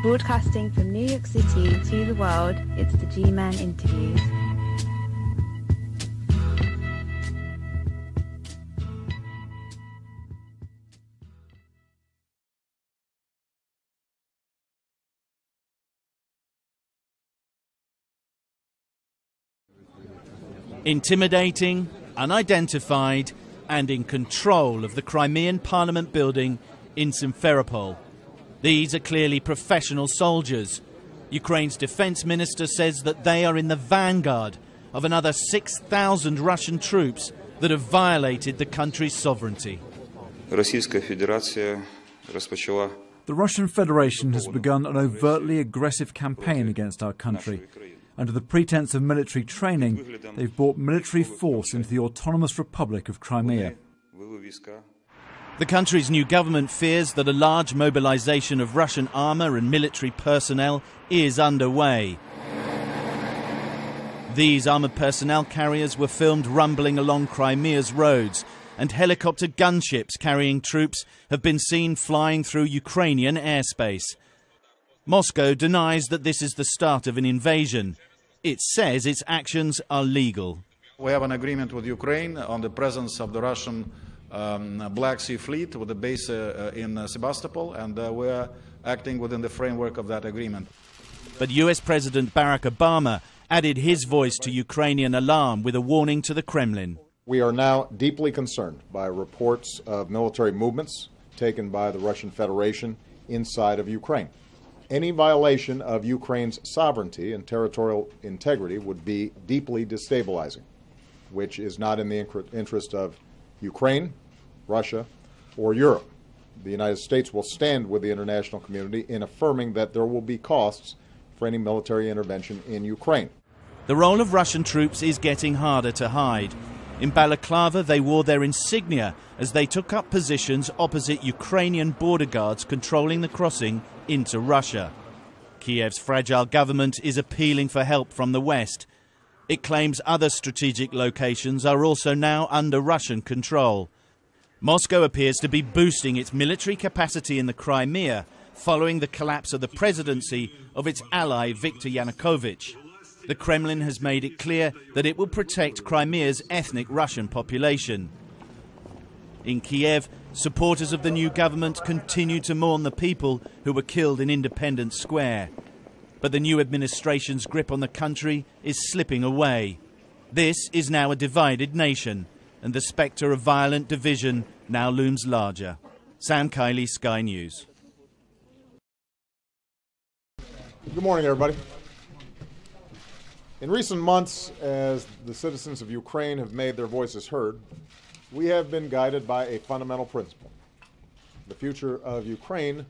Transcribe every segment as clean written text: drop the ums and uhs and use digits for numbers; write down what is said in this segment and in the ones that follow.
Broadcasting from New York City to the world, it's the G-Man Interviews. Intimidating, unidentified, and in control of the Crimean Parliament building in Simferopol. These are clearly professional soldiers. Ukraine's defense minister says that they are in the vanguard of another 6,000 Russian troops that have violated the country's sovereignty. The Russian Federation has begun an overtly aggressive campaign against our country. Under the pretense of military training, they've brought military force into the autonomous Republic of Crimea. The country's new government fears that a large mobilization of Russian armor and military personnel is underway. These armored personnel carriers were filmed rumbling along Crimea's roads, and helicopter gunships carrying troops have been seen flying through Ukrainian airspace. Moscow denies that this is the start of an invasion. It says its actions are legal. We have an agreement with Ukraine on the presence of the Russian Black Sea Fleet with a base in Sebastopol, and we're acting within the framework of that agreement. But US President Barack Obama added his voice to Ukrainian alarm with a warning to the Kremlin. We are now deeply concerned by reports of military movements taken by the Russian Federation inside of Ukraine. Any violation of Ukraine's sovereignty and territorial integrity would be deeply destabilizing, which is not in the interest of Ukraine, Russia, or Europe. The United States will stand with the international community in affirming that there will be costs for any military intervention in Ukraine. The role of Russian troops is getting harder to hide. In Balaclava, they wore their insignia as they took up positions opposite Ukrainian border guards controlling the crossing into Russia. Kiev's fragile government is appealing for help from the West. It claims other strategic locations are also now under Russian control. Moscow appears to be boosting its military capacity in the Crimea following the collapse of the presidency of its ally Viktor Yanukovych. The Kremlin has made it clear that it will protect Crimea's ethnic Russian population. In Kiev, supporters of the new government continue to mourn the people who were killed in Independence Square. But the new administration's grip on the country is slipping away. This is now a divided nation, and the spectre of violent division now looms larger. Sam Kiley, Sky News. Good morning, everybody. In recent months, as the citizens of Ukraine have made their voices heard, we have been guided by a fundamental principle. The future of Ukraine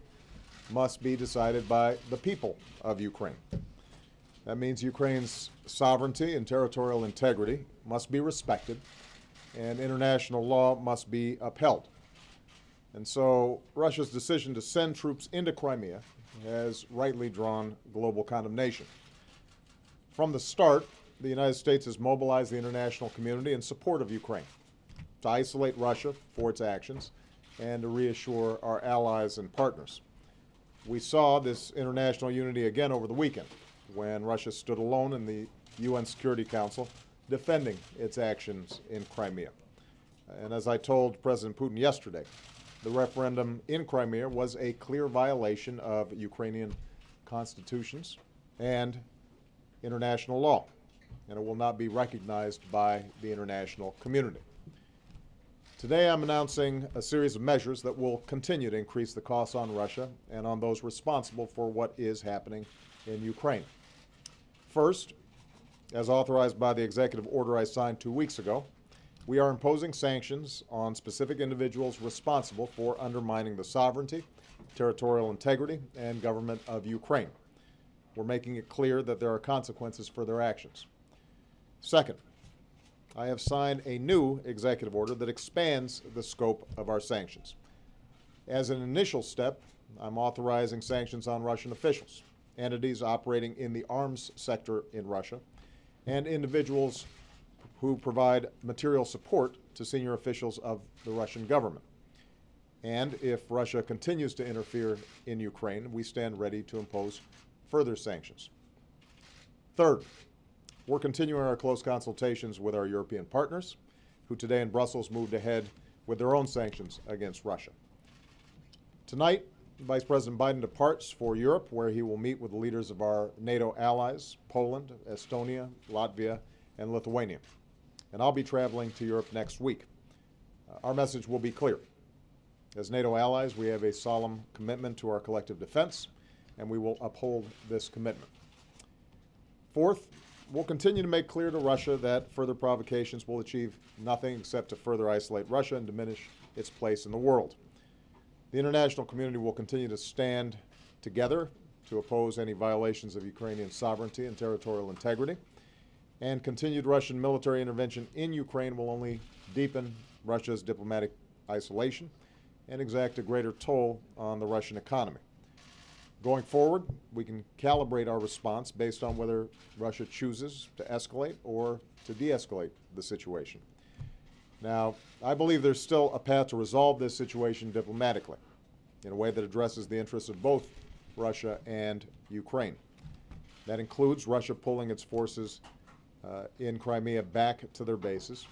must be decided by the people of Ukraine. That means Ukraine's sovereignty and territorial integrity must be respected, and international law must be upheld. And so Russia's decision to send troops into Crimea has rightly drawn global condemnation. From the start, the United States has mobilized the international community in support of Ukraine, to isolate Russia for its actions and to reassure our allies and partners. We saw this international unity again over the weekend when Russia stood alone in the UN Security Council defending its actions in Crimea. And as I told President Putin yesterday, the referendum in Crimea was a clear violation of Ukrainian constitutions and international law, and it will not be recognized by the international community. Today I'm announcing a series of measures that will continue to increase the costs on Russia and on those responsible for what is happening in Ukraine. First, as authorized by the executive order I signed 2 weeks ago, we are imposing sanctions on specific individuals responsible for undermining the sovereignty, territorial integrity, and government of Ukraine. We're making it clear that there are consequences for their actions. Second, I have signed a new executive order that expands the scope of our sanctions. As an initial step, I'm authorizing sanctions on Russian officials, entities operating in the arms sector in Russia, and individuals who provide material support to senior officials of the Russian government. And if Russia continues to interfere in Ukraine, we stand ready to impose further sanctions. Third, we're continuing our close consultations with our European partners, who today in Brussels moved ahead with their own sanctions against Russia. Tonight, Vice President Biden departs for Europe, where he will meet with the leaders of our NATO allies, Poland, Estonia, Latvia, and Lithuania. And I'll be traveling to Europe next week. Our message will be clear. As NATO allies, we have a solemn commitment to our collective defense, and we will uphold this commitment. Fourth, we'll continue to make clear to Russia that further provocations will achieve nothing except to further isolate Russia and diminish its place in the world. The international community will continue to stand together to oppose any violations of Ukrainian sovereignty and territorial integrity, and continued Russian military intervention in Ukraine will only deepen Russia's diplomatic isolation and exact a greater toll on the Russian economy. Going forward, we can calibrate our response based on whether Russia chooses to escalate or to de-escalate the situation. Now, I believe there's still a path to resolve this situation diplomatically in a way that addresses the interests of both Russia and Ukraine. That includes Russia pulling its forces in Crimea back to their bases,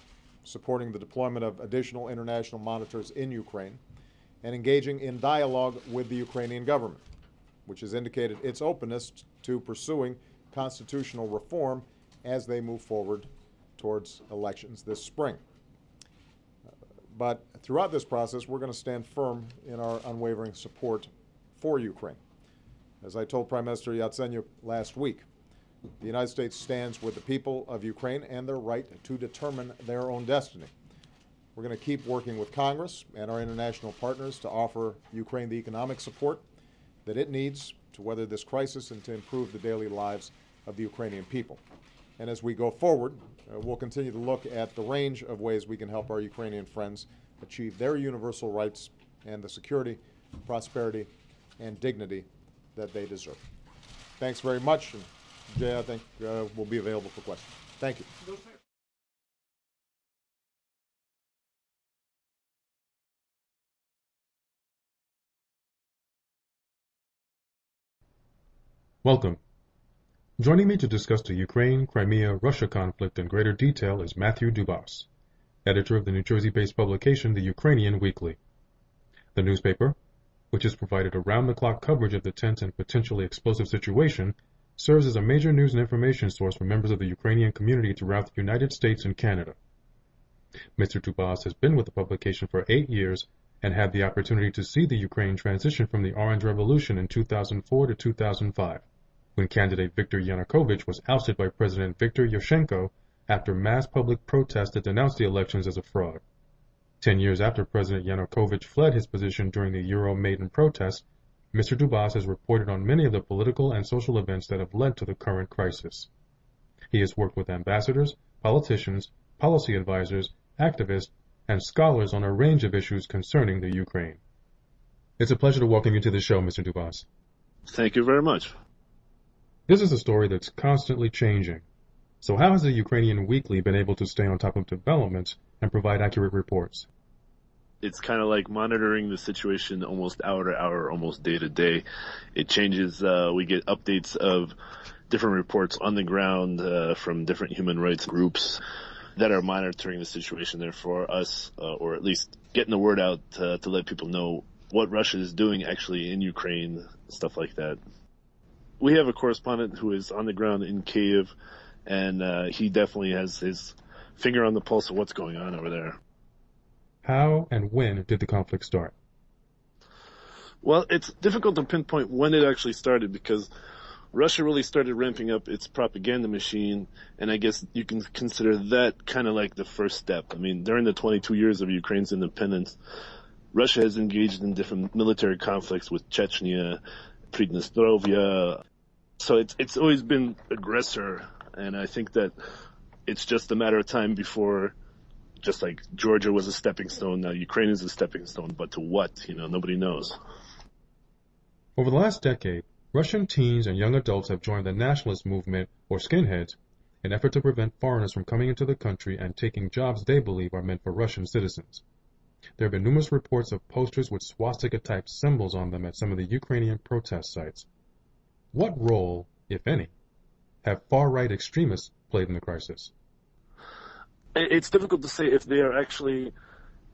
supporting the deployment of additional international monitors in Ukraine, and engaging in dialogue with the Ukrainian government, which has indicated its openness to pursuing constitutional reform as they move forward towards elections this spring. But throughout this process, we're going to stand firm in our unwavering support for Ukraine. As I told Prime Minister Yatsenyuk last week, the United States stands with the people of Ukraine and their right to determine their own destiny. We're going to keep working with Congress and our international partners to offer Ukraine the economic support that it needs to weather this crisis and to improve the daily lives of the Ukrainian people. And as we go forward, we'll continue to look at the range of ways we can help our Ukrainian friends achieve their universal rights and the security, prosperity, and dignity that they deserve. Thanks very much. And Jay, I think we'll be available for questions. Thank you. Welcome. Joining me to discuss the Ukraine-Crimea-Russia conflict in greater detail is Matthew Dubas, editor of the New Jersey-based publication the Ukrainian Weekly. The newspaper, which has provided around-the-clock coverage of the tense and potentially explosive situation, serves as a major news and information source for members of the Ukrainian community throughout the United States and Canada. Mr. Dubas has been with the publication for 8 years and had the opportunity to see the Ukraine transition from the Orange Revolution in 2004 to 2005. When candidate Viktor Yanukovych was ousted by President Viktor Yushchenko after mass public protests that denounced the elections as a fraud. 10 years after President Yanukovych fled his position during the Euro-Maidan protests, Mr. Dubas has reported on many of the political and social events that have led to the current crisis. He has worked with ambassadors, politicians, policy advisors, activists, and scholars on a range of issues concerning the Ukraine. It's a pleasure to welcome you to the show, Mr. Dubas. Thank you very much. This is a story that's constantly changing. So how has the Ukrainian Weekly been able to stay on top of developments and provide accurate reports? It's kind of like monitoring the situation almost hour to hour, almost day to day. It changes. We get updates of different reports on the ground from different human rights groups that are monitoring the situation there for us, or at least getting the word out to let people know what Russia is doing actually in Ukraine, stuff like that. We have a correspondent who is on the ground in Kyiv, and he definitely has his finger on the pulse of what's going on over there. How and when did the conflict start? Well, it's difficult to pinpoint when it actually started because Russia really started ramping up its propaganda machine, and I guess you can consider that kind of like the first step. I mean, during the 22 years of Ukraine's independence, Russia has engaged in different military conflicts with Chechnya, Pridnestrovia. So it's always been aggressor, and I think that it's just a matter of time before, just like Georgia was a stepping stone, now Ukraine is a stepping stone, but to what? Nobody knows. Over the last decade, Russian teens and young adults have joined the nationalist movement, or skinheads, in an effort to prevent foreigners from coming into the country and taking jobs they believe are meant for Russian citizens. There have been numerous reports of posters with swastika-type symbols on them at some of the Ukrainian protest sites. What role, if any, have far-right extremists played in the crisis? It's difficult to say if they are actually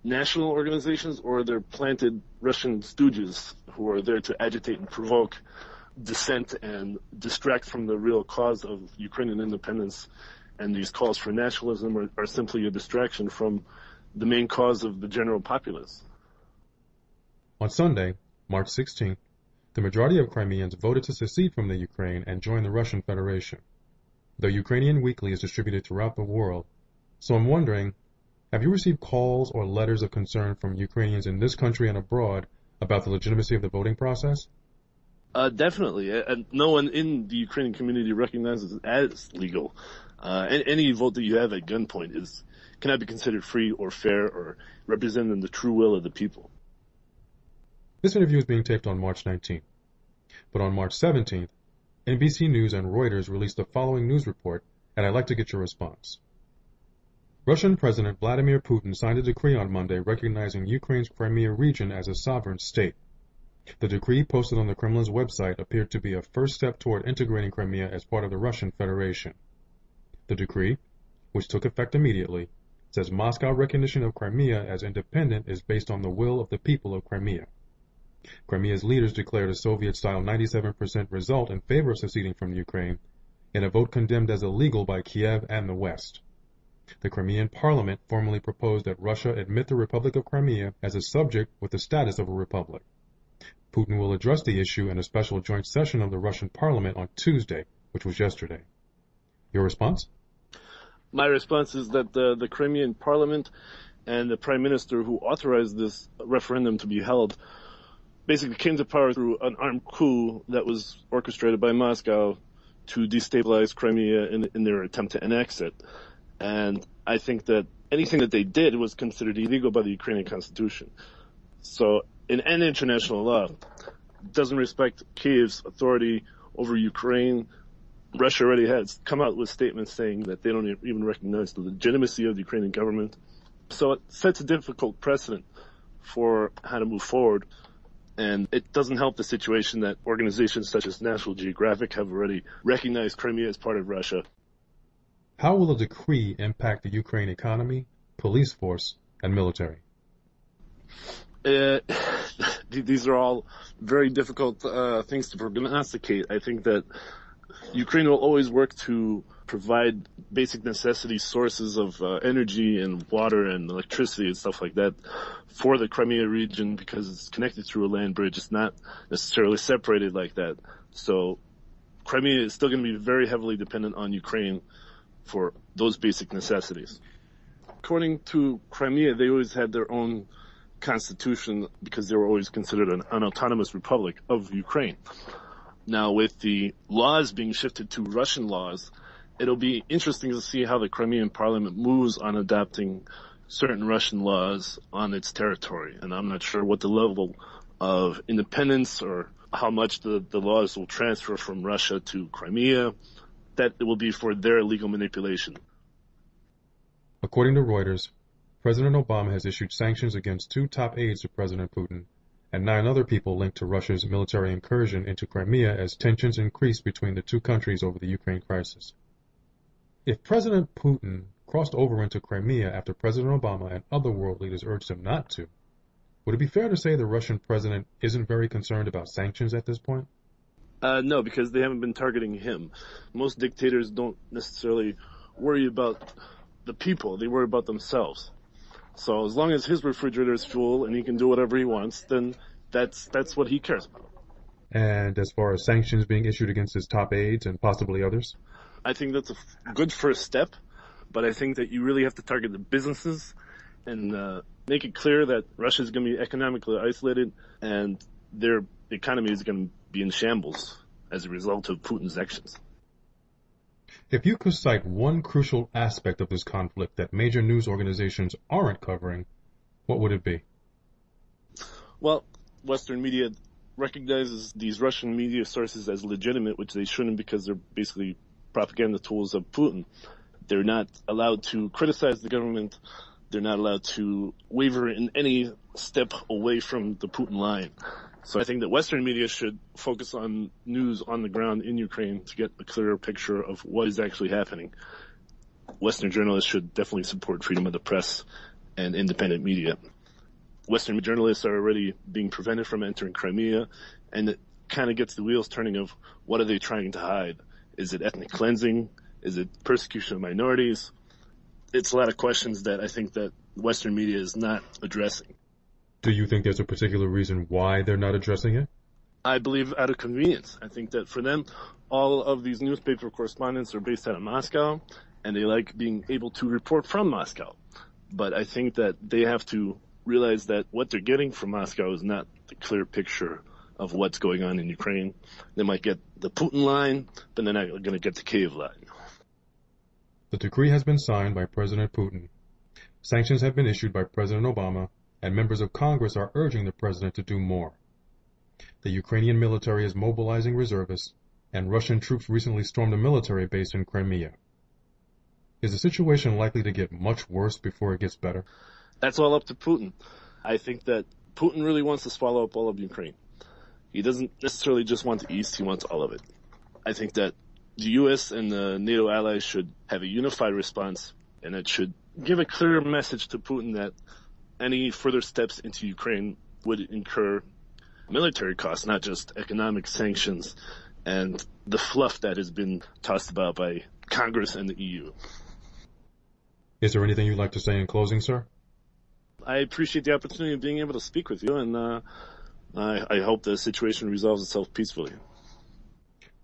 national organizations or they're planted Russian stooges who are there to agitate and provoke dissent and distract from the real cause of Ukrainian independence. And these calls for nationalism are simply a distraction from the main cause of the general populace. On Sunday, March 16th, the majority of Crimeans voted to secede from the Ukraine and join the Russian Federation. The Ukrainian Weekly is distributed throughout the world, so I'm wondering, have you received calls or letters of concern from Ukrainians in this country and abroad about the legitimacy of the voting process? Definitely. No one in the Ukrainian community recognizes it as legal. Any vote that you have at gunpoint cannot be considered free or fair or representing the true will of the people. This interview is being taped on March 19th. But on March 17th, NBC News and Reuters released the following news report, and I'd like to get your response. Russian President Vladimir Putin signed a decree on Monday recognizing Ukraine's Crimea region as a sovereign state. The decree posted on the Kremlin's website appeared to be a first step toward integrating Crimea as part of the Russian Federation. The decree, which took effect immediately, says Moscow recognition of Crimea as independent is based on the will of the people of Crimea. Crimea's leaders declared a Soviet-style 97% result in favor of seceding from Ukraine in a vote condemned as illegal by Kiev and the West. The Crimean parliament formally proposed that Russia admit the Republic of Crimea as a subject with the status of a republic. Putin will address the issue in a special joint session of the Russian parliament on Tuesday, which was yesterday. Your response? My response is that the Crimean parliament and the prime minister who authorized this referendum to be held basically came to power through an armed coup that was orchestrated by Moscow to destabilize Crimea in their attempt to annex it. And I think that anything that they did was considered illegal by the Ukrainian constitution. So in any international law, it doesn't respect Kiev's authority over Ukraine. Russia already has come out with statements saying that they don't even recognize the legitimacy of the Ukrainian government. So it sets a difficult precedent for how to move forward. And it doesn't help the situation that organizations such as National Geographic have already recognized Crimea as part of Russia. How will a decree impact the Ukraine economy, police force, and military? These are all very difficult things to prognosticate. I think that Ukraine will always work to provide basic necessity sources of energy and water and electricity and stuff like that for the Crimea region because it's connected through a land bridge. It's not necessarily separated like that. So Crimea is still going to be very heavily dependent on Ukraine for those basic necessities. According to Crimea, they always had their own constitution because they were always considered an autonomous republic of Ukraine. Now, with the laws being shifted to Russian laws, it'll be interesting to see how the Crimean parliament moves on adopting certain Russian laws on its territory. And I'm not sure what the level of independence or how much the laws will transfer from Russia to Crimea. That it will be for their legal manipulation. According to Reuters, President Obama has issued sanctions against 2 top aides to President Putin and 9 other people linked to Russia's military incursion into Crimea as tensions increase between the 2 countries over the Ukraine crisis. If President Putin crossed over into Crimea after President Obama and other world leaders urged him not to, would it be fair to say the Russian president isn't very concerned about sanctions at this point? No, because they haven't been targeting him. Most dictators don't necessarily worry about the people. They worry about themselves. So as long as his refrigerator is full and he can do whatever he wants, then that's what he cares about. And as far as sanctions being issued against his top aides and possibly others? I think that's a good first step, but I think that you really have to target the businesses and make it clear that Russia is going to be economically isolated and their economy is going to be in shambles as a result of Putin's actions. If you could cite one crucial aspect of this conflict that major news organizations aren't covering, what would it be? Well, Western media recognizes these Russian media sources as legitimate, which they shouldn't because they're basically propaganda tools of Putin. They're not allowed to criticize the government they're not allowed to waver in any step away from the Putin line. So I think that Western media should focus on news on the ground in Ukraine to get a clearer picture of what is actually happening. Western journalists should definitely support freedom of the press and independent media. Western journalists are already being prevented from entering Crimea, and it kind of gets the wheels turning of what are they trying to hide? Is it ethnic cleansing? Is it persecution of minorities? It's a lot of questions that I think that Western media is not addressing. Do you think there's a particular reason why they're not addressing it? I believe out of convenience. I think that for them, all of these newspaper correspondents are based out of Moscow, and they like being able to report from Moscow. But I think that they have to realize that what they're getting from Moscow is not the clear picture of what's going on in Ukraine. They might get the Putin line, but they're not going to get the Kiev line. The decree has been signed by President Putin. Sanctions have been issued by President Obama, and members of Congress are urging the president to do more. The Ukrainian military is mobilizing reservists, and Russian troops recently stormed a military base in Crimea. Is the situation likely to get much worse before it gets better? That's all up to Putin. I think that Putin really wants to swallow up all of Ukraine. He doesn't necessarily just want the East, he wants all of it. I think that the U.S. and the NATO allies should have a unified response, and it should give a clear message to Putin that any further steps into Ukraine would incur military costs, not just economic sanctions and the fluff that has been tossed about by Congress and the EU. Is there anything you'd like to say in closing, sir? I appreciate the opportunity of being able to speak with you, and I hope the situation resolves itself peacefully.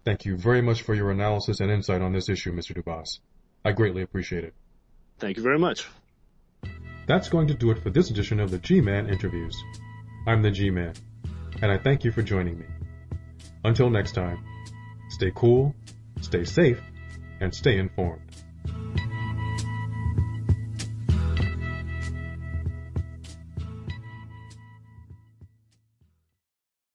Thank you very much for your analysis and insight on this issue, Mr. Dubas. I greatly appreciate it. Thank you very much. That's going to do it for this edition of the G-Man Interviews. I'm the G-Man, and I thank you for joining me. Until next time, stay cool, stay safe, and stay informed.